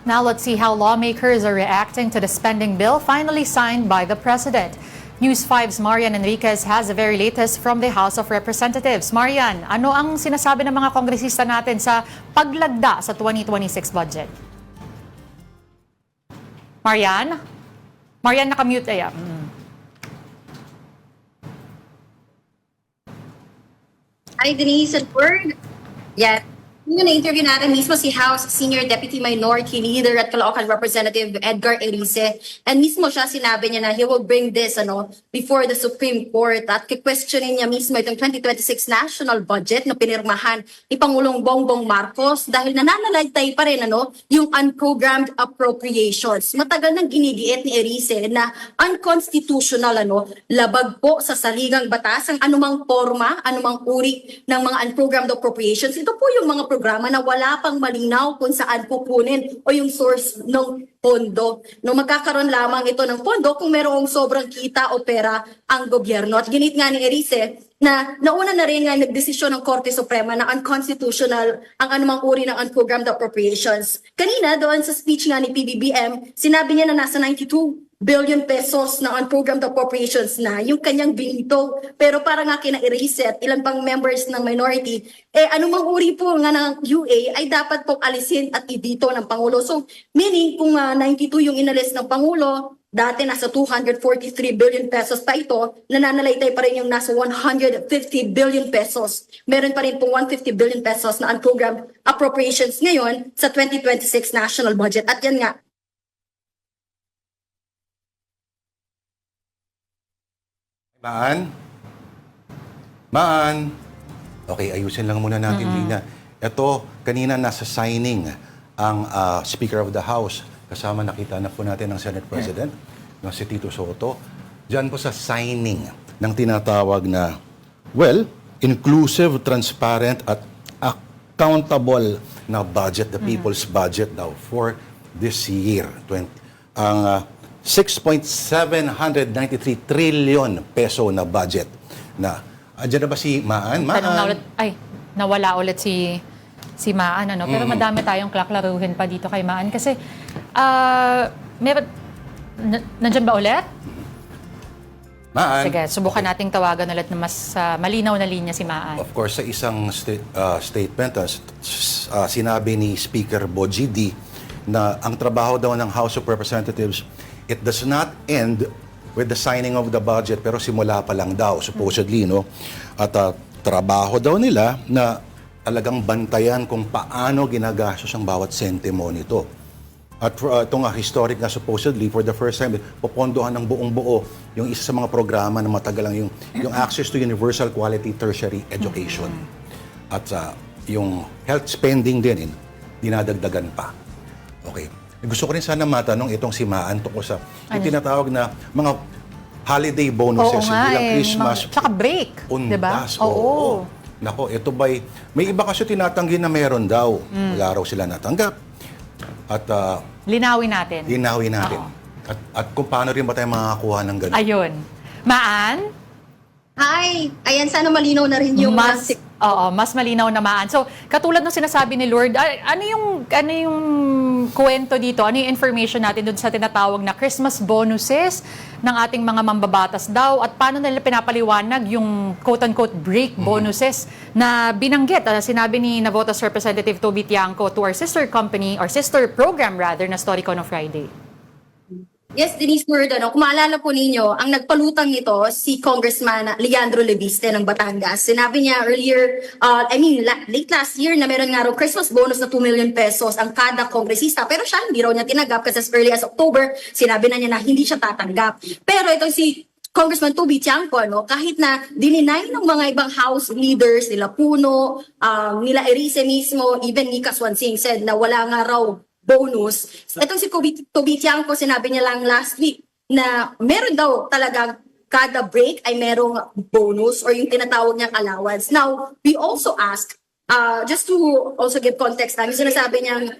Now let's see how lawmakers are reacting to the spending bill finally signed by the President. News 5's Marian Enriquez has the very latest from the House of Representatives. Marian, ano ang sinasabi ng mga kongresista natin sa paglagda sa 2026 budget? Marian? Marian, nakamute ay. Hi, Denise and Word. Yeah. Yung na-interview natin mismo si House Senior Deputy Minority Leader at Caloocan Representative Edgar Erice. And mismo siya sinabi niya na he will bring this before the Supreme Court at questionin niya mismo itong 2026 national budget na pinirmahan ni Pangulong Bongbong Marcos dahil nananalaytay pa rin yung unprogrammed appropriations. Matagal nang ginigiit ni Erice na unconstitutional labag po sa saligang batas ang anumang forma, anumang uri ng mga unprogrammed appropriations. Ito po yung mga programa na wala pang malinaw kung saan kukunin o yung source ng pondo. No, magkakaroon lamang ito ng pondo kung mayroong sobrang kita o pera ang gobyerno. At ginit nga ni Erice na nauna na rin nga nagdesisyon ng Korte Suprema na unconstitutional ang anumang uri ng unprogrammed appropriations. Kanina doon sa speech nga ni PBBM, sinabi niya na nasa 92 billion pesos na unprogrammed appropriations na yung kanyang binito. Pero para nga kina-Erice at ilan pang members ng minority, anumang uri po nga ng UA ay dapat pong alisin at ibito ng Pangulo. So meaning kung 92 yung inalis ng Pangulo, dati nasa 243 billion pesos pa ito, nananalaytay pa rin yung nasa 150 billion pesos. Meron pa rin pong 150 billion pesos na unprogrammed appropriations ngayon sa 2026 national budget. At yan nga, Maan. Okay, ayusin lang muna natin linya. Ito, kanina nasa signing ang Speaker of the House. Kasama nakita na po natin ang Senate President, na si Tito Soto. Diyan po sa signing ng tinatawag na, inclusive, transparent at accountable na budget, the people's budget daw for this year. Ang 6.793 trillion peso na budget na andyan na ba si Maan? Tanong na ulit, nawala ulit si Maan, Pero madami tayong klaklaruhin pa dito kay Maan kasi nandyan ba ulit? Maan. Sige, subukan nating tawagan ulit na mas malinaw na linya si Maan. Of course, sa isang statement, sinabi ni Speaker Bojidi na ang trabaho daw ng House of Representatives, it does not end with the signing of the budget, pero simula pa lang daw, supposedly, At trabaho daw nila na talagang bantayan kung paano ginagastos ang bawat sentimo nito. At itong historic na supposedly, for the first time, popondohan ng buong buo yung isa sa mga programa na matagal lang yung access to universal quality tertiary education. At yung health spending din, dinadagdagan pa. Okay. Gusto ko rin sana matanong itong si Maan tungkol sa yung tinatawag na mga holiday bonuses, bilang Christmas. Tsaka break, diba? Oo. Nako, ito ba'y, may iba kasi tinatanggi na meron daw. Wala raw sila natanggap. At linawin natin. At kung paano rin ba tayo makakakuha ng ganun. Ayun. Maan? hi! Ayan, sana malinaw na rin yung mas malinaw na Maan. So, katulad ng sinasabi ni Lord, ano yung kwento dito? Ano yung information natin dun sa tinatawag na Christmas bonuses ng ating mga mambabatas daw? At paano nila pinapaliwanag yung quote-unquote break bonuses na binanggit? Sinabi ni Navotas Representative Toby Tiangco to our sister company, or sister program rather, na Storycon on Friday. Yes, Denise Word, kung maalala po ninyo, ang nagpalutang nito si Congressman Leandro Leviste ng Batangas. Sinabi niya earlier, late last year na meron nga raw Christmas bonus na 2 million pesos ang kada kongresista. Pero siya hindi raw niya tinanggap kasi as early as October, sinabi na niya na hindi siya tatanggap. Pero itong si Congressman Toby Tiangco, kahit na dininay ng mga ibang House leaders, nila Puno, nila Erice mismo, even Nika Swansing said na wala nga raw bonus. Itong si Toby Tiangco, sinabi niya lang last week na meron daw talaga kada break ay merong bonus or yung tinatawag niyang allowance. Now, we also ask, just to also give context, yung sinasabi niyang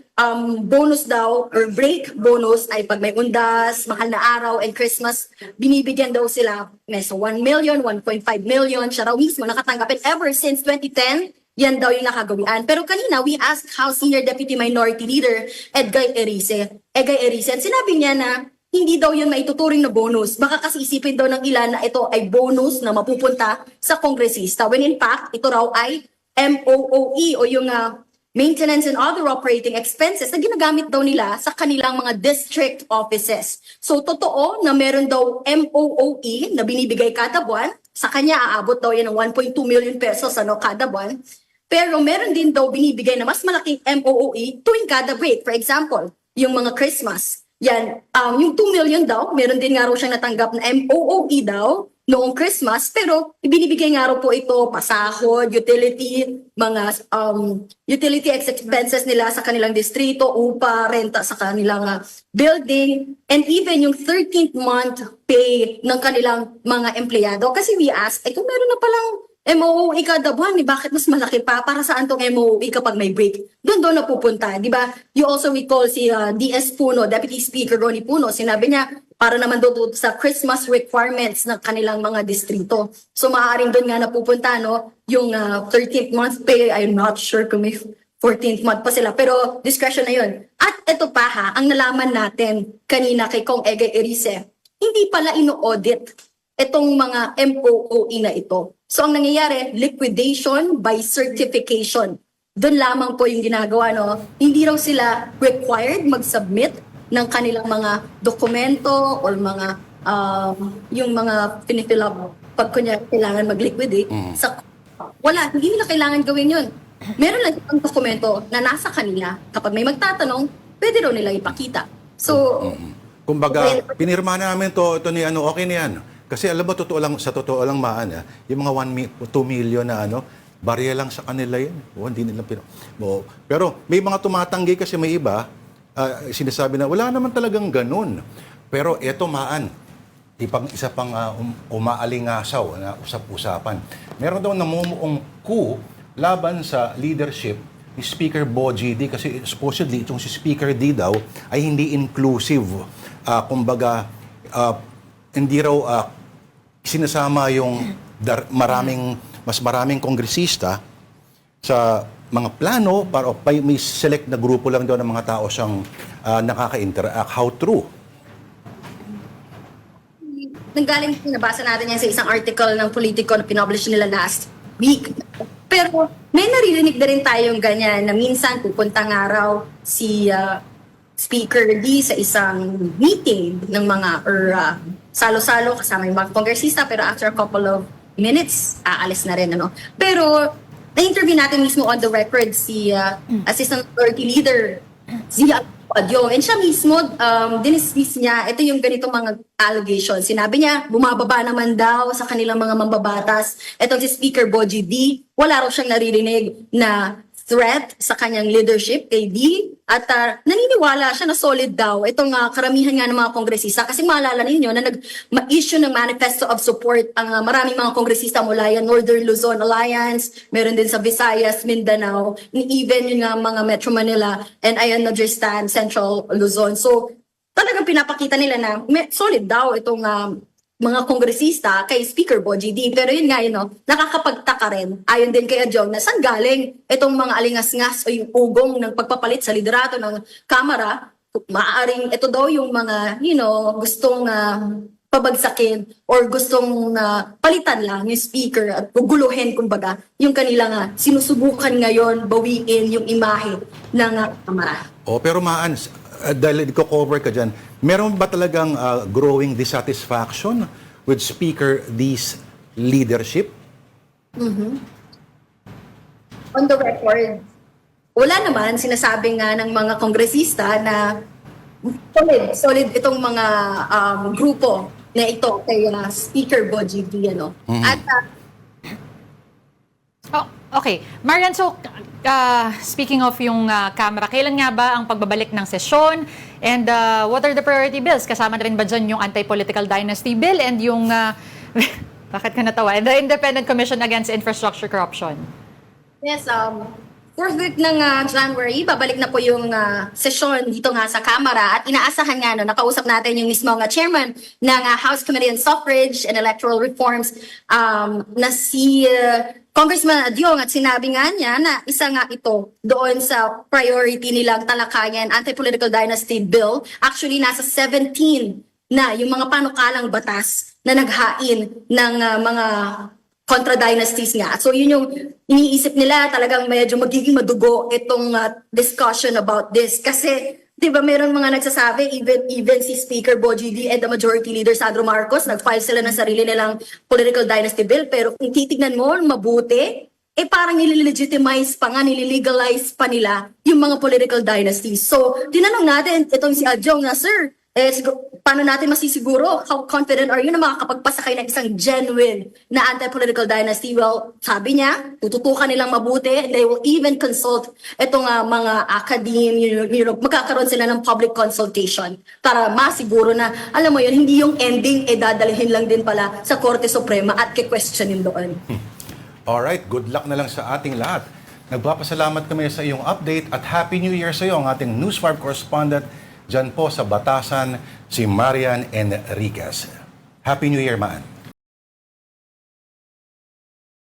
bonus daw or break bonus ay pag may undas, mahal na araw, and Christmas, binibigyan daw sila may 1 million, 1.5 million, siya raw mismo nakatanggapin ever since 2010. yan daw yung nakagawian. Pero kanina, we asked House Senior Deputy Minority Leader Edgar Erice. And sinabi niya na hindi daw yun maituturing na bonus. Baka kasi isipin daw ng ilan na ito ay bonus na mapupunta sa kongresista. When in fact, ito raw ay MOOE o yung maintenance and other operating expenses na ginagamit daw nila sa kanilang mga district offices. So, totoo na meron daw MOOE na binibigay kada buwan. Sa kanya, aabot daw yan ng 1.2 million pesos kada buwan. Pero meron din daw binibigay na mas malaking MOOE tuwing kada break. For example, yung mga Christmas. Yan, yung 2 million daw, meron din nga raw siyang natanggap na MOOE daw noong Christmas, pero ibinibigay nga raw po ito pasahod, utility, mga utility expenses nila sa kanilang distrito, upa, renta sa kanilang building, and even yung 13th month pay ng kanilang mga empleyado. Kasi we asked, kung meron na palang MOOE kada buwan, bakit mas malaki pa? Para saan tong MOOE kapag may break? Doon na pupunta, di ba? You also recall si DS Puno, Deputy Speaker Ronnie Puno, sinabi niya, para naman doon sa Christmas requirements ng kanilang mga distrito. So maaaring doon nga napupunta, no? Yung 13th month pay, I'm not sure kung may 14th month pa sila, pero discretion na yun. At ito pa ang nalaman natin kanina kay Kong Egay Erice, hindi pala ino-audit itong mga MOOE na ito. So ang nangyayari, liquidation by certification. Doon lamang po yung ginagawa, no? Hindi raw sila required mag-submit ng kanilang mga dokumento or mga yung mga pinifill up pag kunya kailangan mag-liquidate. Wala, hindi nila kailangan gawin yun. Meron lang ang dokumento na nasa kanila. Kapag may magtatanong, pwede raw nila ipakita. So, Kumbaga, pinirma namin ito ni okay na yan. Kasi alam mo, sa totoo lang yung mga 2 million na barya lang sa kanila yan. Hindi nila pero may mga tumatanggi kasi may iba, sinasabi na wala naman talagang ganun. Pero eto isa pang umaalingasaw na usap-usapan. Meron daw namumuong coup laban sa leadership ni Speaker Bogie D kasi supposedly itong si Speaker D daw ay hindi inclusive. Kumbaga, hindi raw sinasama yung mas maraming kongresista sa mga plano para may select na grupo lang daw ng mga tao siyang nakaka-interact. How true? nanggaling, nabasa natin yan sa isang article ng Politico na pinublish nila last week. Pero may naririnig na rin tayong ganyan na minsan pupunta nga raw si Speaker D sa isang meeting ng mga salo-salo kasama yung mga kongresista, pero after a couple of minutes, aalis na rin. Pero na-interview natin mismo on the record si Assistant Authority Leader Zia Adyong. And siya mismo, dinismiss niya, ito yung ganitong mga allegations. Sinabi niya, bumababa naman daw sa kanilang mga mambabatas. Itong si Speaker Bogie D, wala raw siyang naririnig na threat sa kanyang leadership kay D. At naniniwala siya na solid daw itong karamihan nga ng mga kongresista. Kasi maalala ninyo na nag-issue ng manifesto of support ang maraming mga kongresista mula yan, Northern Luzon Alliance, meron din sa Visayas, Mindanao, and even yung mga Metro Manila and Ayan Nodristan, Central Luzon. So talagang pinapakita nila na solid daw itong mga kongresista kay Speaker Bogie D. Pero yun nga, nakakapagtaka rin. Ayon din kay Adjong na saan galing itong mga alingas-ngas o yung ugong ng pagpapalit sa liderato ng Kamara. Maaaring ito daw yung mga, gustong pabagsakin or gustong palitan lang yung Speaker at guguluhin, kumbaga, yung kanilang sinusubukan ngayon bawiin yung imahe ng Kamara. Pero dahil ko-cover ka dyan, meron ba talagang growing dissatisfaction with Speaker D's leadership? On the record, wala naman. Sinasabi nga ng mga kongresista na solid itong mga grupo na ito kay Speaker Bogie D. At okay. Marian, so speaking of yung Kamara, kailan nga ba ang pagbabalik ng sesyon? And what are the priority bills? Kasama na rin ba dyan yung Anti-Political Dynasty Bill and yung, bakit ka natawa? And the Independent Commission Against Infrastructure Corruption? yes, 4th week ng January, babalik na po yung sesyon dito nga sa Kamara at inaasahan nga no, nakausap natin yung mismo nga chairman ng House Committee on Suffrage and Electoral Reforms na si Congressman Adyong at sinabi nga niya na isa nga ito doon sa priority nilang talakayan, Anti-Political Dynasty Bill. Actually, nasa 17 na yung mga panukalang batas na naghain ng mga contra dynasties nga. So yun yung iniisip nila, talagang medyo magiging madugo itong discussion about this. Kasi, di ba, meron mga nagsasabi, even si Speaker Boji D and the Majority Leader Sandro Marcos, nag-file sila ng sarili nilang political dynasty bill. Pero kung titignan mo, mabuti, parang nililegitimize pa nga, nililegalize pa nila yung mga political dynasties. So, tinanong natin, itong si Adjong na, Sir, paano natin masisiguro? How confident are you na makakapagpasa kayo ng isang genuine na anti-political dynasty? Well, sabi niya, tututukan nilang mabuti. They will even consult itong mga academe, magkakaroon sila ng public consultation para masiguro na, alam mo yun, hindi yung ending, dadalhin lang din pala sa Korte Suprema at ke-questionin doon. Alright, good luck na lang sa ating lahat. Nagpapasalamat kami sa iyong update at Happy New Year sa iyo, ang ating News 5 correspondent dyan po sa Batasan, si Marian Enriquez. Happy New Year, Maan.